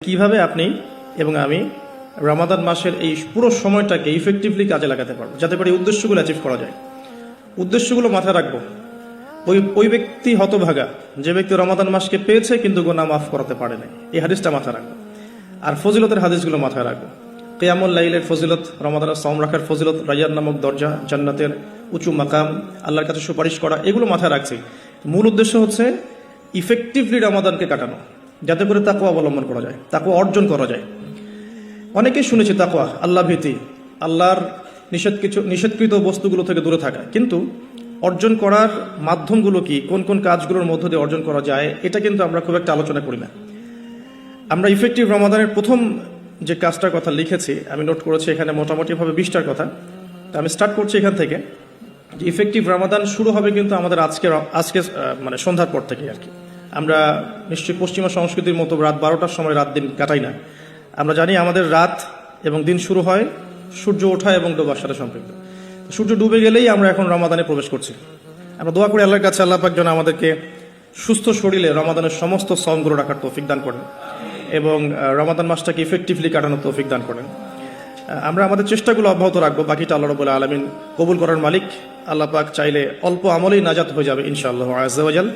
কিভাবে আপনি এবং আমি রমাদান মাসের এই পুরো সময়টাকে ইফেক্টিভলি কাজে লাগাতে পারবো, যাতে করে এই উদ্দেশ্যগুলো অ্যাচিভ করা যায়। উদ্দেশ্যগুলো মাথায় রাখবো। ওই ব্যক্তি হতভাগা যে ব্যক্তি রমাদান মাসকে পেয়েছে কিন্তু গুনাহ মাফ করাতে পারে না, এই হাদিসটা মাথায় রাখবো। আর ফজিলতের হাদিসগুলো মাথায় রাখবো। কিয়ামুল লাইলের ফজিলত, রমাদানের সাওম রাখার ফজিলত, রায়্যান নামক দরজা, জান্নাতের উঁচু মাকাম, আল্লাহর কাছে সুপারিশ করা, এগুলো মাথায় রাখছি। মূল উদ্দেশ্য হচ্ছে ইফেক্টিভলি রমাদানকে কাটানো, যাতে করে তাকওয়া অবলম্বন করা যায়, তাকওয়া অর্জন করা যায়। অনেকেই শুনেছি তাকওয়া, আল্লাহ ভীতি, আল্লাহর নিষেধকৃত বস্তুগুলো থেকে দূরে থাকা, কিন্তু অর্জন করার মাধ্যমগুলো কি, কোন কোন কাজগুলোর মধ্য দিয়ে অর্জন করা যায়, এটা কিন্তু আমরা খুব একটা আলোচনা করি না। আমরা ইফেক্টিভ রমাদানের প্রথম যে কাজটার কথা লিখেছি, আমি নোট করেছি এখানে মোটামুটিভাবে 20টার কথা। তো আমি স্টার্ট করছি এখান থেকে যে ইফেক্টিভ রমাদান শুরু হবে কিন্তু আমাদের আজকে মানে সন্ধ্যার পর থেকে আর কি। আমরা নিশ্চয়ই পশ্চিমা সংস্কৃতির মতো রাত 12টার সময় রাত দিন কাটাই না। আমরা জানি আমাদের রাত এবং দিন শুরু হয় সূর্য ওঠা এবং ডোবার সাথে সম্পৃক্ত। সূর্য ডুবে গেলেই আমরা এখন রমাদানে প্রবেশ করছি। আমরা দোয়া করি আল্লাহর কাছে, আল্লাহ পাক যেন আমাদেরকে সুস্থ শরীরে রমাদানের সমস্ত সওমগুলো রাখার তৌফিক দান করেন এবং রমাদান মাসটাকে ইফেক্টিভলি কাটানোর তৌফিক দান করেন। আমরা আমাদের চেষ্টাগুলো অব্যাহত রাখবো, বাকিটা আল্লাহ রাব্বুল আলামিন কবুল করার মালিক। আল্লাহ পাক চাইলে অল্প আমলেই নাজাত হয়ে যাবে ইনশাআল্লাহ আযজা ওয়া জাল।